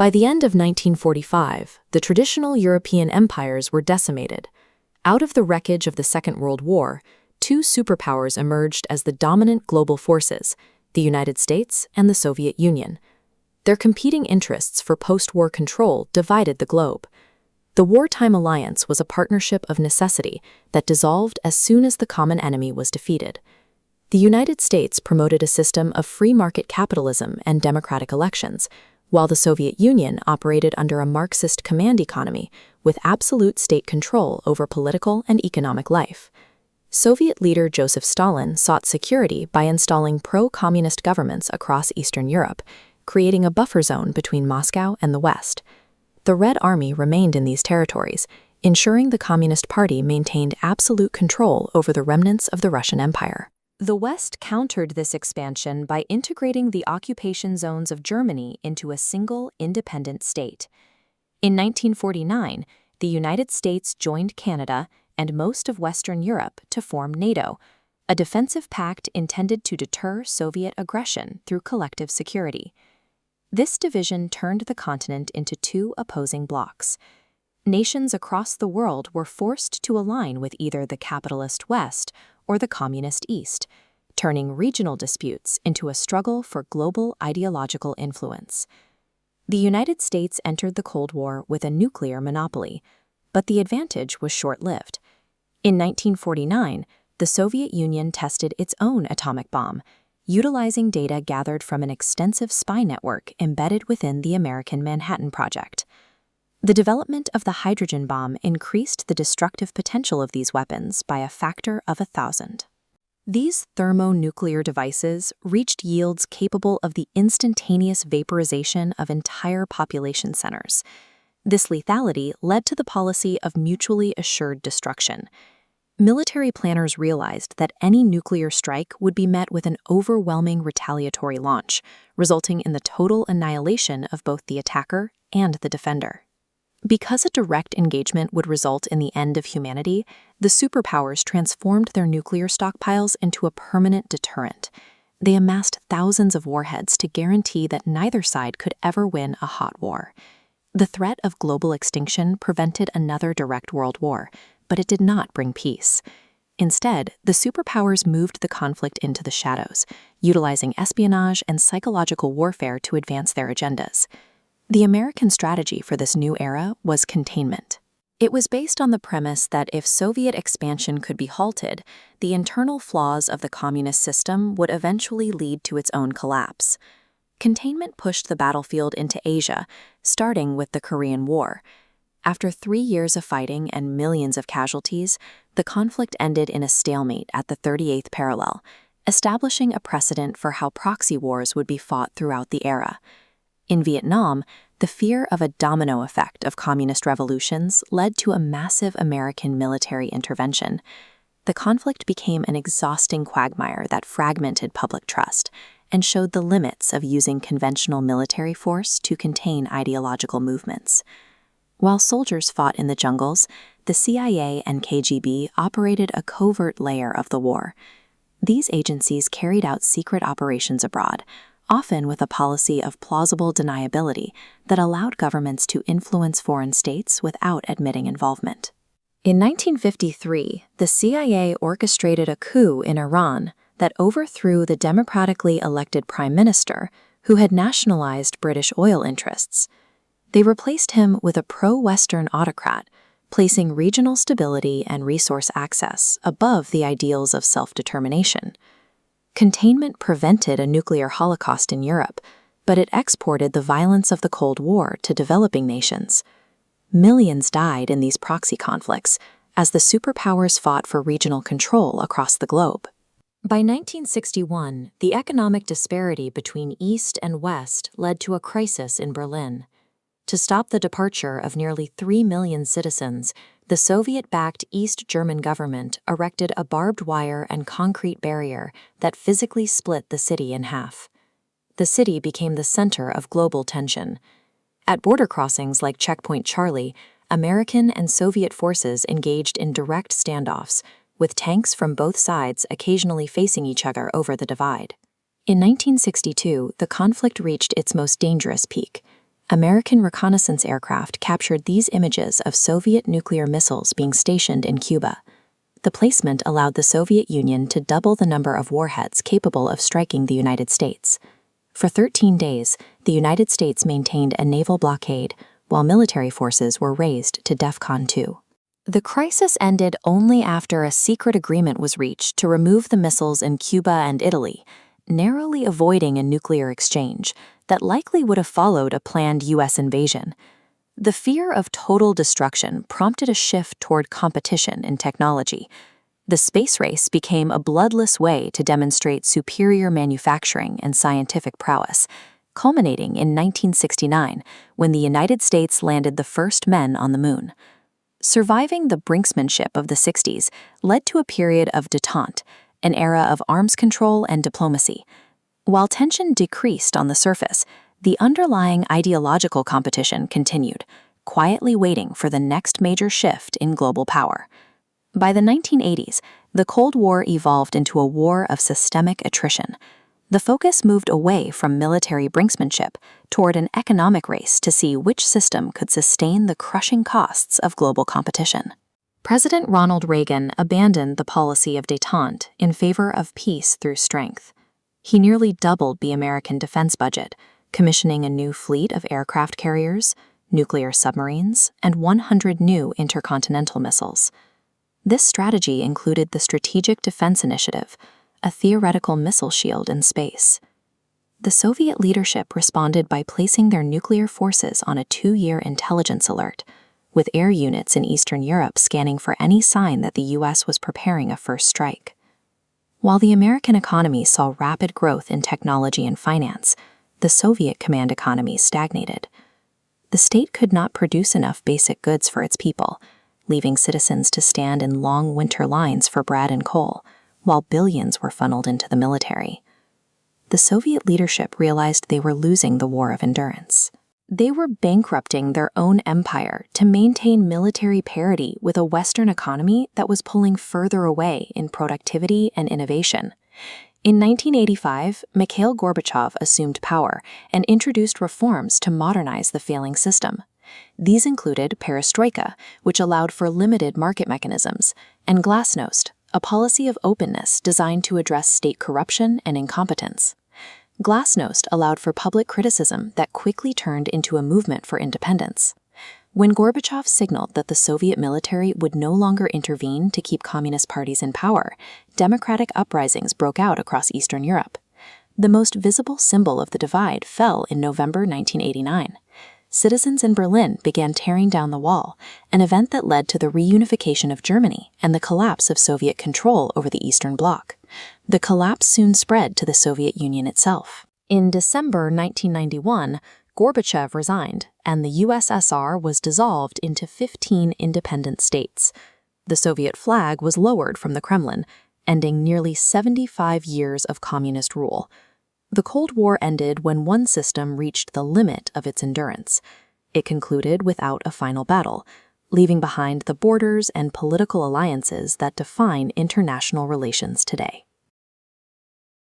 By the end of 1945, the traditional European empires were decimated. Out of the wreckage of the Second World War, two superpowers emerged as the dominant global forces, the United States and the Soviet Union. Their competing interests for post-war control divided the globe. The wartime alliance was a partnership of necessity that dissolved as soon as the common enemy was defeated. The United States promoted a system of free market capitalism and democratic elections, while the Soviet Union operated under a Marxist command economy with absolute state control over political and economic life. Soviet leader Joseph Stalin sought security by installing pro-communist governments across Eastern Europe, creating a buffer zone between Moscow and the West. The Red Army remained in these territories, ensuring the Communist Party maintained absolute control over the remnants of the Russian Empire. The West countered this expansion by integrating the occupation zones of Germany into a single independent state. In 1949, the United States joined Canada and most of Western Europe to form NATO, a defensive pact intended to deter Soviet aggression through collective security. This division turned the continent into two opposing blocs. Nations across the world were forced to align with either the capitalist West or the communist East, turning regional disputes into a struggle for global ideological influence. The United States entered the Cold War with a nuclear monopoly, but the advantage was short-lived. In 1949, the Soviet Union tested its own atomic bomb, utilizing data gathered from an extensive spy network embedded within the American Manhattan Project. The development of the hydrogen bomb increased the destructive potential of these weapons by a factor of 1,000. These thermonuclear devices reached yields capable of the instantaneous vaporization of entire population centers. This lethality led to the policy of mutually assured destruction. Military planners realized that any nuclear strike would be met with an overwhelming retaliatory launch, resulting in the total annihilation of both the attacker and the defender. Because a direct engagement would result in the end of humanity, the superpowers transformed their nuclear stockpiles into a permanent deterrent. They amassed thousands of warheads to guarantee that neither side could ever win a hot war. The threat of global extinction prevented another direct world war, but it did not bring peace. Instead, the superpowers moved the conflict into the shadows, utilizing espionage and psychological warfare to advance their agendas. The American strategy for this new era was containment. It was based on the premise that if Soviet expansion could be halted, the internal flaws of the communist system would eventually lead to its own collapse. Containment pushed the battlefield into Asia, starting with the Korean War. After 3 years of fighting and millions of casualties, the conflict ended in a stalemate at the 38th parallel, establishing a precedent for how proxy wars would be fought throughout the era. In Vietnam, the fear of a domino effect of communist revolutions led to a massive American military intervention. The conflict became an exhausting quagmire that fragmented public trust and showed the limits of using conventional military force to contain ideological movements. While soldiers fought in the jungles, the CIA and KGB operated a covert layer of the war. These agencies carried out secret operations abroad, often with a policy of plausible deniability that allowed governments to influence foreign states without admitting involvement. In 1953, the CIA orchestrated a coup in Iran that overthrew the democratically elected prime minister, who had nationalized British oil interests. They replaced him with a pro-Western autocrat, placing regional stability and resource access above the ideals of self-determination. Containment prevented a nuclear holocaust in Europe, but it exported the violence of the Cold War to developing nations. Millions died in these proxy conflicts as the superpowers fought for regional control across the globe. By 1961, the economic disparity between East and West led to a crisis in Berlin. To stop the departure of nearly 3 million citizens, the Soviet-backed East German government erected a barbed wire and concrete barrier that physically split the city in half. The city became the center of global tension. At border crossings like Checkpoint Charlie, American and Soviet forces engaged in direct standoffs, with tanks from both sides occasionally facing each other over the divide. In 1962, the conflict reached its most dangerous peak. American reconnaissance aircraft captured these images of Soviet nuclear missiles being stationed in Cuba. The placement allowed the Soviet Union to double the number of warheads capable of striking the United States. For 13 days, the United States maintained a naval blockade, while military forces were raised to DEFCON 2. The crisis ended only after a secret agreement was reached to remove the missiles in Cuba and Italy, narrowly avoiding a nuclear exchange that likely would have followed a planned U.S. invasion. The fear of total destruction prompted a shift toward competition in technology. The space race became a bloodless way to demonstrate superior manufacturing and scientific prowess, culminating in 1969 when the United States landed the first men on the moon. Surviving the brinksmanship of the 60s led to a period of détente, an era of arms control and diplomacy. While tension decreased on the surface, the underlying ideological competition continued, quietly waiting for the next major shift in global power. By the 1980s, the Cold War evolved into a war of systemic attrition. The focus moved away from military brinksmanship toward an economic race to see which system could sustain the crushing costs of global competition. President Ronald Reagan abandoned the policy of détente in favor of peace through strength. He nearly doubled the American defense budget, commissioning a new fleet of aircraft carriers, nuclear submarines, and 100 new intercontinental missiles. This strategy included the Strategic Defense Initiative, a theoretical missile shield in space. The Soviet leadership responded by placing their nuclear forces on a 2-year intelligence alert, with air units in Eastern Europe scanning for any sign that the U.S. was preparing a first strike. While the American economy saw rapid growth in technology and finance, the Soviet command economy stagnated. The state could not produce enough basic goods for its people, leaving citizens to stand in long winter lines for bread and coal, while billions were funneled into the military. The Soviet leadership realized they were losing the war of endurance. They were bankrupting their own empire to maintain military parity with a Western economy that was pulling further away in productivity and innovation. In 1985, Mikhail Gorbachev assumed power and introduced reforms to modernize the failing system. These included perestroika, which allowed for limited market mechanisms, and glasnost, a policy of openness designed to address state corruption and incompetence. Glasnost allowed for public criticism that quickly turned into a movement for independence. When Gorbachev signaled that the Soviet military would no longer intervene to keep communist parties in power, democratic uprisings broke out across Eastern Europe. The most visible symbol of the divide fell in November 1989. Citizens in Berlin began tearing down the wall, an event that led to the reunification of Germany and the collapse of Soviet control over the Eastern Bloc. The collapse soon spread to the Soviet Union itself. In December 1991, Gorbachev resigned, and the USSR was dissolved into 15 independent states. The Soviet flag was lowered from the Kremlin, ending nearly 75 years of communist rule. The Cold War ended when one system reached the limit of its endurance. It concluded without a final battle, leaving behind the borders and political alliances that define international relations today.